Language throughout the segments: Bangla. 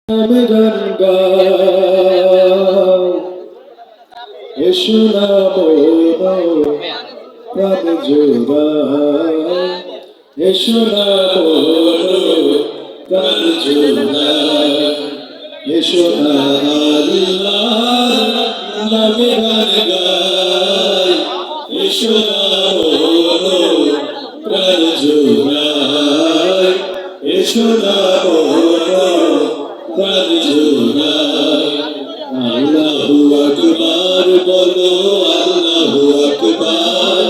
আমি গান গাই এসো না মন প্রাণ জোড়াই এসো না মন প্রাণ জোড়াই এসো না আল্লাহর নামে গান গাই এসো না মন প্রাণ জোড়াই এসো না প্রাণ জোড়াই আল্লাহু আকবার বলো আল্লাহু আকবার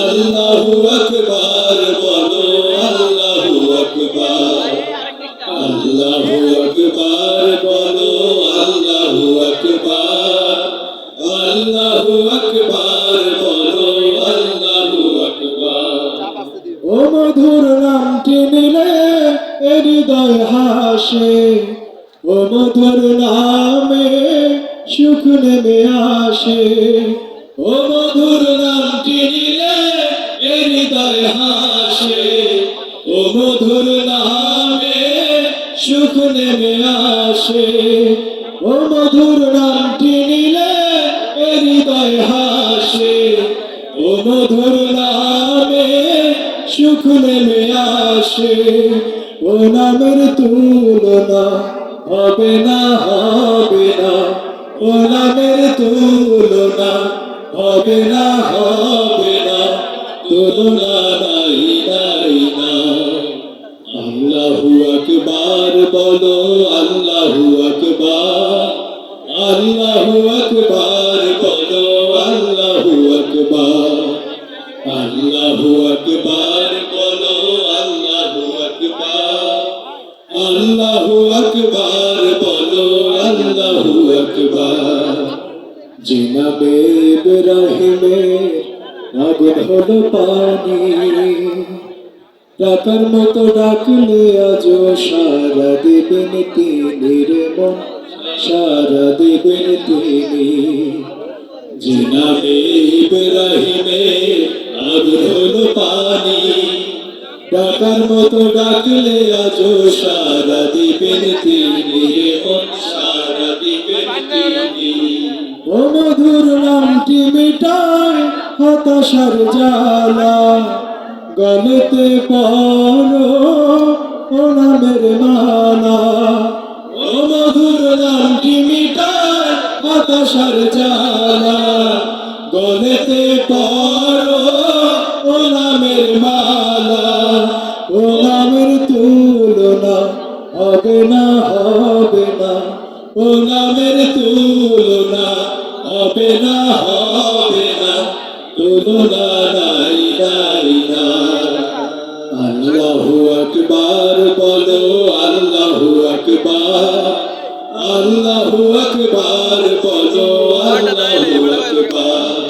আল্লাহু আকবার বলো আল্লাহু আকবার আল্লাহু আকবার বলো আল্লাহু আকবার আল্লাহু আকবার বলো আল্লাহু আকবার ও মধুর নামটি নিলে হৃদয় হাসে ও মধুর নামে সুখ নেমে আসে ও মধুর নামটি নিলে হৃদয় হাসে ও মধুর নামে সুখ নেমে আসে ও মধুর নামটি নিলে হৃদয় হাসে ও মধুর নামে সুখ নেমে আসে ও নামের তুলনা হবে না হবে না ও নামের তুলনা হবে না হবে না তুলনা নাই নাই না আল্লাহু আকবার বলো আল্লাহু আকবার আল্লাহু আকবার বলো আল্লাহু আকবার আল্লাহু আকবার বলো আল্লাহু আকবার আল্লাহু আকবার বলো আল্লাহু আকবার জিনাবে ইব্রাহিমে আগুন হলো পানি ডাকার মতো ডাকলে আজ সারা দেবেন তিনি রে মন সারা দেবেন তিনি জিনাবে ইব্রাহিমে আগুন হলো পানি ডাকার মতো ডাকলে আজ সারা দিবেন তিনি রে মন সারা দিবেন তিনি ও মধুর নামটি মিটায় হতাশার জ্বালা গলেতে পড়ো ও নামের মালা ও মধুর নামটি মিটায় হতাশার জ্বালা গলেতে পড়ো ও নামের মালা ও নামের তুলনা হবে না হবে না ও নামের তুলনা হবে না হবে না তুলনা নাই নাই না আল্লাহু আকবার বলো আল্লাহু আকবার আল্লাহু আকবার বলো আল্লাহু আকবার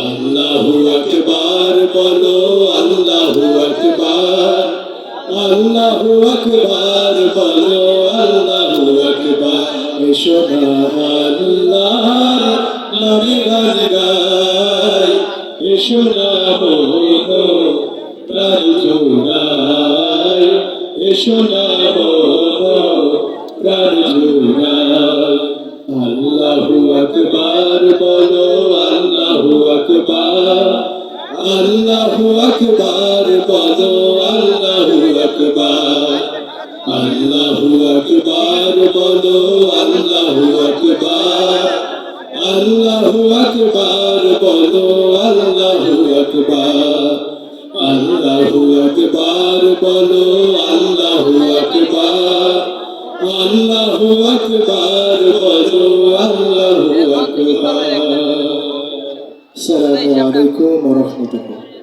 আল্লাহু আকবার বলো আল্লাহু আকবার আল্লাহু আকবার বলো আল্লাহু আকবার এসো না আল্লাহর নামে গান গাই এসো না মন প্রাণ জোড়াই এসো না মন প্রাণ জোড়াই আল্লাহু আকবার বলো আল্লাহু আকবার আল্লাহু আকবার বলো আল্লাহু আকবার আল্লাহু আকবার বলো আল্লাহু আকবার আল্লাহু আকবার বলো আল্লাহু আকবার আল্লাহু আকবার বলো আল্লাহু আকবার আল্লাহু আকবার বলো আল্লাহু আকবার আসসালামু আলাইকুম ওয়া রাহমাতুল্লাহ।